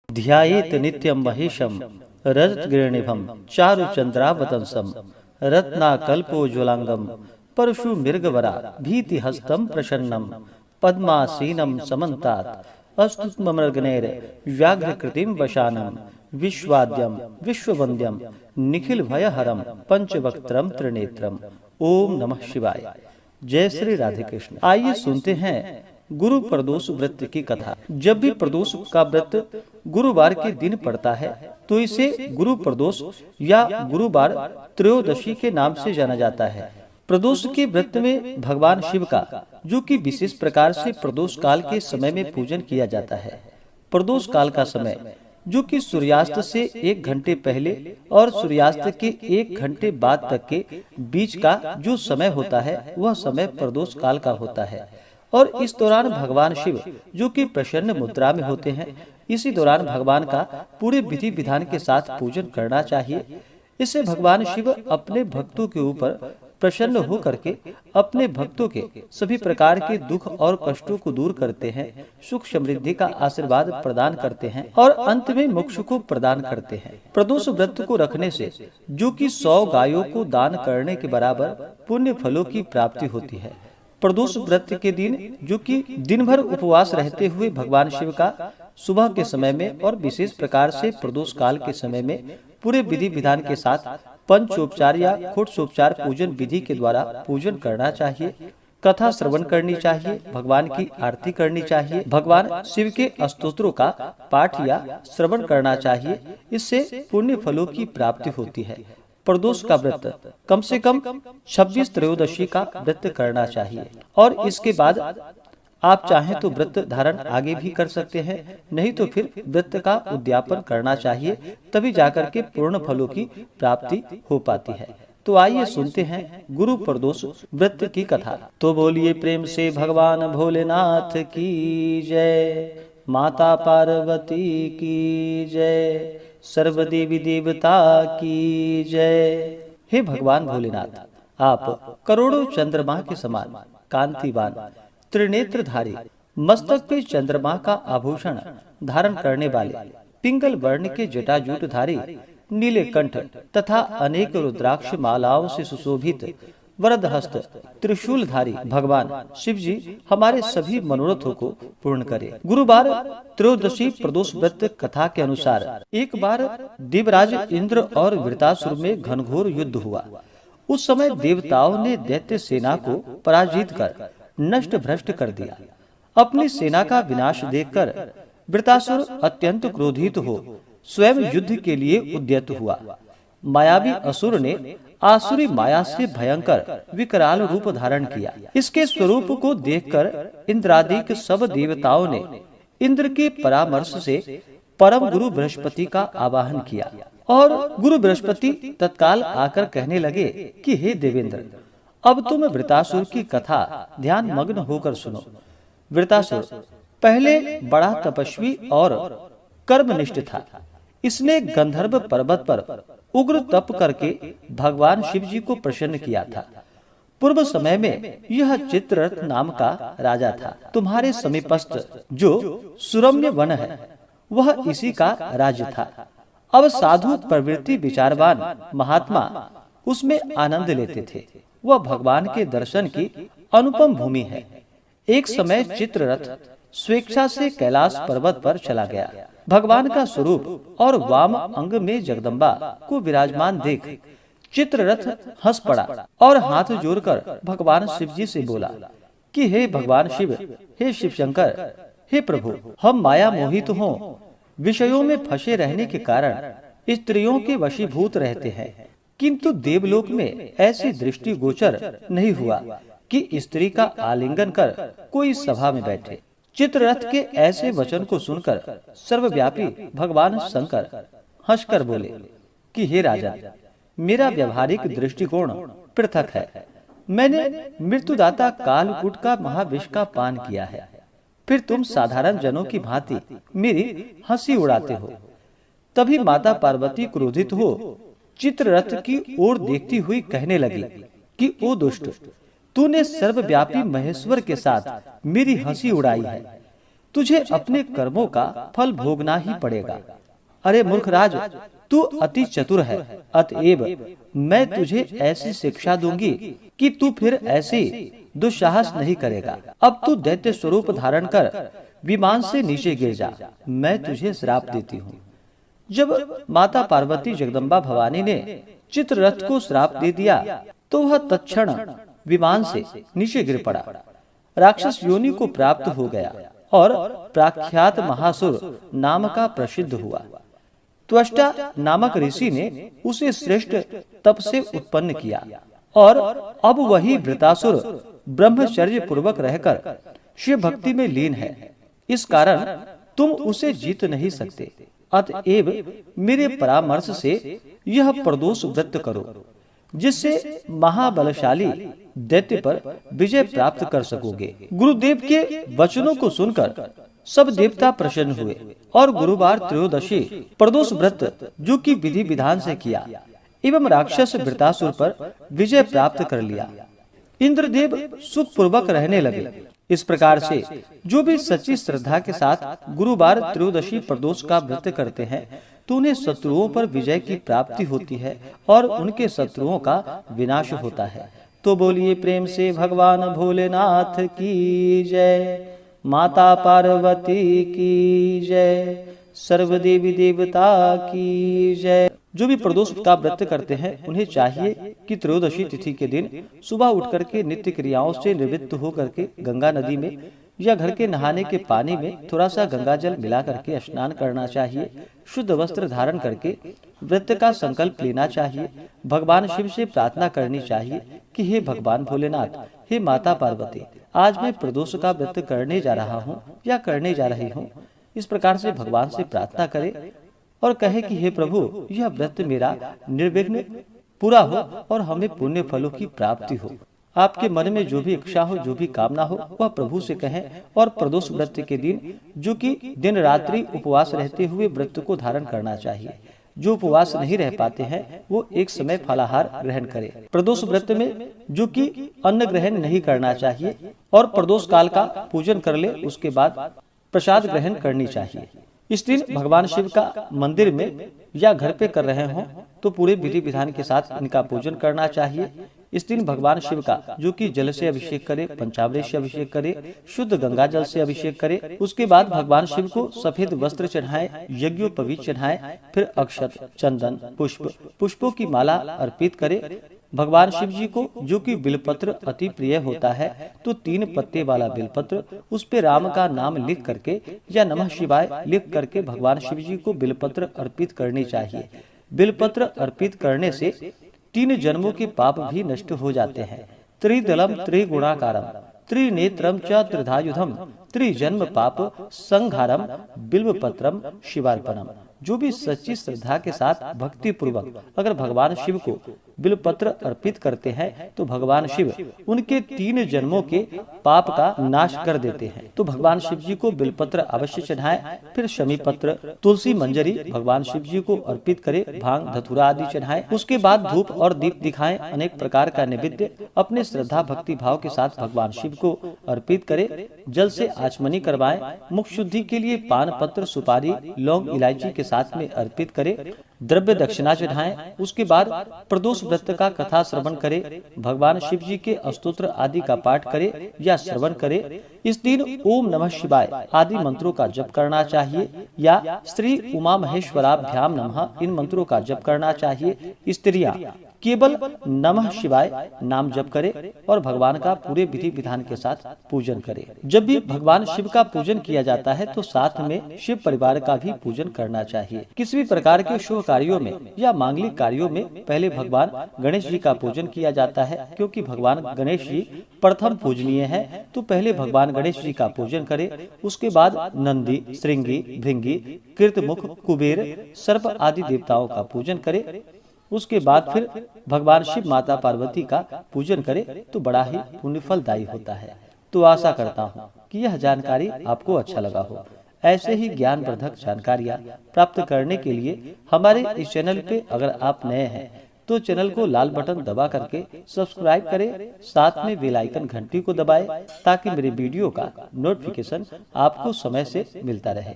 ध्यायेत नित्यं महेशं रजतगिरिनिभं चारुचन्द्रावतंसं रत्नाकल्पोज्ज्वलांगं परशु मृगवरा भीतिहस्तं प्रसन्नं पद्मासीनं समन्तात् अस्तुत्ममृगणैर् व्याघ्रकृतिं वशानं विश्वाद्यं विश्ववन्द्यं निखिल भयहरं पंचवक्त्रं त्रिनेत्रम। ओम नमः शिवाय। जय श्री राधे कृष्ण। आइए सुनते हैं गुरु प्रदोष व्रत की कथा। जब भी प्रदोष का व्रत गुरुवार के दिन पड़ता है तो इसे गुरु प्रदोष या गुरुवार त्रयोदशी के नाम से जाना जाता है। प्रदोष के व्रत में भगवान शिव का जो कि विशेष प्रकार से प्रदोष काल के समय में पूजन किया जाता है। प्रदोष काल का समय जो कि सूर्यास्त से 1 घंटे पहले और सूर्यास्त के 1 घंटे बाद तक के बीच का जो समय होता है वह समय प्रदोष काल का होता है। और इस दौरान भगवान शिव जो कि प्रसन्न मुद्रा में होते हैं, इसी दौरान भगवान का पूरे विधि विधान के साथ पूजन करना चाहिए। इससे भगवान शिव अपने भक्तों के ऊपर प्रसन्न हो करके अपने भक्तों के सभी प्रकार के दुख और कष्टों को दूर करते हैं, सुख समृद्धि का आशीर्वाद प्रदान करते हैं और अंत में मोक्ष को प्रदान करते हैं। प्रदोष व्रत को रखने से जो कि 100 गायों को दान करने के बराबर पुण्य फलों की प्राप्ति होती है। प्रदोष व्रत के दिन जो कि दिन भर उपवास रहते हुए भगवान शिव का सुबह के समय में और विशेष प्रकार से प्रदोष काल के समय में पूरे विधि विधान के साथ पंचोपचार या खुटोपचार पूजन विधि के द्वारा पूजन करना चाहिए। कथा श्रवण करनी चाहिए, भगवान की आरती करनी चाहिए, भगवान शिव के स्तोत्रों का पाठ या श्रवण करना चाहिए। इससे पुण्य फलों की प्राप्ति होती है। प्रदोष का व्रत कम से कम 26 त्रयोदशी का व्रत करना चाहिए और इसके बाद आप चाहें तो व्रत धारण आगे भी कर सकते हैं, नहीं तो फिर व्रत का उद्यापन करना चाहिए, तभी जाकर के पूर्ण फलों की प्राप्ति हो पाती है। तो आइए सुनते हैं गुरु प्रदोष व्रत की कथा। तो बोलिए प्रेम से भगवान भोलेनाथ की जय, माता पार्वती की जय, सर्व देवी देवता की जय। हे भगवान भोलेनाथ, आप करोड़ों चंद्रमा के समान कांतिवान त्रिनेत्रधारी, मस्तक पे चंद्रमा का आभूषण धारण करने वाले, पिंगल वर्ण के जटाजूटधारी, नीले कंठ तथा अनेक रुद्राक्ष मालाओं से सुशोभित वरदहस्त त्रिशूलधारी भगवान शिव जी हमारे सभी मनोरथों को पूर्ण करे। गुरुवार त्रयोदशी प्रदोष व्रत कथा के अनुसार एक बार देवराज इंद्र और वृतासुर में घनघोर युद्ध हुआ। उस समय देवताओं ने दैत्य सेना को पराजित कर नष्ट भ्रष्ट कर दिया। अपनी सेना का विनाश देखकर वृतासुर अत्यंत क्रोधित हो स्वयं युद्ध के लिए उद्यत हुआ। मायावी असुर ने आसुरी माया से भयंकर विकराल रूप धारण किया। इसके स्वरूप को देखकर इंद्रादिक सब देवताओं ने इंद्र के परामर्श से परम गुरु बृहस्पति का आवाहन किया और गुरु बृहस्पति तत्काल आकर कहने लगे कि हे देवेंद्र, अब तुम वृतासुर की कथा ध्यान मग्न होकर सुनो। वृतासुर पहले बड़ा तपस्वी और कर्मनिष्ठ था। इसने गंधर्व पर्वत पर उग्र तप करके भगवान शिव जी को प्रसन्न किया था। पूर्व समय में यह चित्ररथ नाम का राजा था। तुम्हारे समीपस्थ जो सुरम्य वन है वह इसी का राज्य था। अब साधु प्रवृत्ति विचारवान महात्मा उसमें आनंद लेते थे। वह भगवान के दर्शन की अनुपम भूमि है। एक समय चित्ररथ स्वेच्छा से कैलाश पर्वत पर चला गया। भगवान का स्वरूप और वाम अंग में जगदम्बा को विराजमान देख चित्ररथ हंस पड़ा और हाथ जोड़कर भगवान शिव जी से बोला कि हे भगवान शिव, हे शिव शंकर, हे प्रभु, हम माया मोहित हों विषयों में फंसे रहने के कारण स्त्रियों के वशीभूत रहते हैं, किंतु देवलोक में ऐसी दृष्टि गोचर नहीं हुआ कि स्त्री का आलिंगन कर कोई सभा में बैठे। चित्ररथ के ऐसे वचन को सुनकर सर्वव्यापी भगवान शंकर हंसकर बोले कि हे राजा, मेरा व्यवहारिक दृष्टिकोण पृथक है। मैंने मृत्युदाता कालकूट का महाविष का पान किया है, फिर तुम साधारण जनों की भांति मेरी हंसी उड़ाते हो। तभी माता पार्वती क्रोधित हो चित्ररथ की ओर देखती हुई कहने लगी कि ओ दुष्ट, तूने सर्वव्यापी महेश्वर के साथ मेरी हंसी उड़ाई है। तुझे अपने कर्मों का फल भोगना ही पड़ेगा। अरे मूर्खराज, तू अति चतुर है, अतएव मैं तुझे ऐसी शिक्षा दूंगी कि तू फिर ऐसे दुस्साहस नहीं करेगा। अब तू दैत्य स्वरूप धारण कर विमान से नीचे गिर जा, मैं तुझे श्राप देती हूँ। जब माता पार्वती जगदम्बा भवानी ने चित्ररथ को श्राप दे दिया तो वह तत्क्षण विमान से नीचे गिर पड़ा, राक्षस योनि को प्राप्त हो गया और प्रख्यात महासुर नाम का प्रसिद्ध हुआ। त्वष्टा नामक ऋषि ने उसे श्रेष्ठ तप से उत्पन्न किया और अब वही वृतासुर ब्रह्मचर्य पूर्वक रहकर शिव भक्ति में लीन है। इस कारण तुम उसे जीत नहीं सकते। अतएव मेरे परामर्श से यह प्रदोष व्रत करो, जिससे महाबलशाली दैत्य पर विजय प्राप्त कर सकोगे। गुरुदेव के वचनों को सुनकर सब देवता प्रसन्न हुए और गुरुवार त्रयोदशी प्रदोष व्रत जो कि विधि विधान से किया एवं राक्षस वृतासुर पर विजय प्राप्त कर लिया। इंद्रदेव सुख पूर्वक रहने लगे। इस प्रकार से जो भी सच्ची श्रद्धा के साथ गुरुवार त्रयोदशी प्रदोष का व्रत करते हैं तो उन्हें शत्रुओं पर विजय की प्राप्ति होती है और उनके शत्रुओं का विनाश होता है। तो बोलिए प्रेम से भगवान भोलेनाथ की जय, माता पार्वती की जय, सर्व देवी देवता की जय। जो भी प्रदोष का व्रत करते हैं उन्हें चाहिए कि त्रयोदशी तिथि के दिन सुबह उठ करके नित्य क्रियाओं से निवृत्त होकर के गंगा नदी में या घर के नहाने के पानी में थोड़ा सा गंगा जल मिला करके स्नान करना चाहिए। शुद्ध वस्त्र धारण करके व्रत का संकल्प लेना चाहिए। भगवान शिव से प्रार्थना करनी चाहिए कि हे भगवान भोलेनाथ, हे माता पार्वती, आज मैं प्रदोष का व्रत करने जा रहा हूँ या करने जा रही हूँ। इस प्रकार से भगवान से प्रार्थना करे और कहे कि हे प्रभु, यह व्रत मेरा निर्विघ्न पूरा हो और हमें पुण्य फलों की प्राप्ति हो। आपके मन में जो भी इच्छा हो, जो भी कामना हो, वह प्रभु से कहें। और प्रदोष व्रत के दिन जो कि दिन रात्रि उपवास रहते हुए व्रत को धारण करना चाहिए। जो उपवास नहीं रह पाते हैं वो एक समय फलाहार ग्रहण करें। प्रदोष व्रत में जो कि अन्न ग्रहण नहीं करना चाहिए और प्रदोष काल का पूजन कर ले, उसके बाद प्रसाद ग्रहण करनी चाहिए। इस दिन भगवान शिव का मंदिर में या घर पे कर रहे हों तो पूरे विधि विधान के साथ इनका पूजन करना चाहिए। इस दिन भगवान शिव का जो कि जल से अभिषेक करे, पंचामृत से अभिषेक करे, शुद्ध गंगा जल से अभिषेक करे। उसके बाद भगवान शिव को सफेद वस्त्र चढ़ाएं, यज्ञोपवीत चढ़ाएं, फिर अक्षत, चंदन, पुष्पों की माला अर्पित करे। भगवान शिव जी को जो कि बिलपत्र अति प्रिय होता है तो 3 पत्ते वाला बिलपत्र, उस पे राम का नाम लिख करके या नमः शिवाय लिख करके भगवान शिव जी को बिलपत्र अर्पित करनी चाहिए। बिलपत्र अर्पित करने से 3 जन्मों के पाप भी नष्ट हो जाते हैं। त्रिदलम त्रिगुणाकारम त्रिनेत्रम च त्रिधायुधम त्रिजन्म पाप संघारम बिल्वपत्रम शिवार्पणम। जो भी सच्ची श्रद्धा के साथ भक्ति पूर्वक अगर भगवान शिव को बिलपत्र अर्पित करते हैं तो भगवान शिव उनके 3 जन्मों के पाप का नाश कर देते हैं। तो भगवान शिव जी को बिलपत्र अवश्य चढ़ाएं, फिर शमी पत्र, तुलसी मंजरी भगवान शिव जी को अर्पित करें, भांग धतूरा आदि चढ़ाएं। उसके बाद धूप और दीप दिखाएं, अनेक प्रकार का नैवेद्य अपने श्रद्धा भक्ति भाव के साथ भगवान शिव को अर्पित करें। जल से आचमनी करवाएं। मुख शुद्धि के लिए पान पत्र, सुपारी, लौंग, इलायची के साथ में अर्पित करें। द्रव्य दक्षिणा चढ़ाएं। उसके बाद प्रदोष व्रत का कथा श्रवण करे, भगवान शिव जी के स्तोत्र आदि का पाठ करे या श्रवण करे। इस दिन ओम नमः शिवाय आदि मंत्रों का जप करना चाहिए या श्री उमा महेश्वराभ्याम नमः इन मंत्रों का जप करना चाहिए। स्त्रियां केवल नमः शिवाय नाम जप करे और भगवान का पूरे विधि विधान के साथ पूजन करे। जब भी भगवान शिव का पूजन किया जाता है तो साथ में शिव परिवार का भी पूजन करना चाहिए। किसी भी प्रकार के शुभ कार्यों में या मांगलिक कार्यों में पहले भगवान गणेश जी का पूजन किया जाता है, क्योंकि भगवान गणेश जी प्रथम पूजनीय है। तो पहले भगवान गणेश जी का पूजन करे, उसके बाद नंदी, श्रृंगी, भृंगी, कृतमुख, कुबेर, सर्प आदि देवताओं का पूजन करे। उसके बाद फिर भगवान शिव माता पार्वती का पूजन करे तो बड़ा ही पुण्य फलदायी होता है। तो आशा करता हूँ कि यह जानकारी आपको अच्छा लगा हो। ऐसे ही ज्ञानवर्धक जानकारियाँ प्राप्त करने के लिए हमारे इस चैनल पे अगर आप नए हैं तो चैनल को लाल बटन दबा करके सब्सक्राइब करें, साथ में बेल आइकन घंटी को दबाएं ताकि मेरे वीडियो का नोटिफिकेशन आपको समय से मिलता रहे।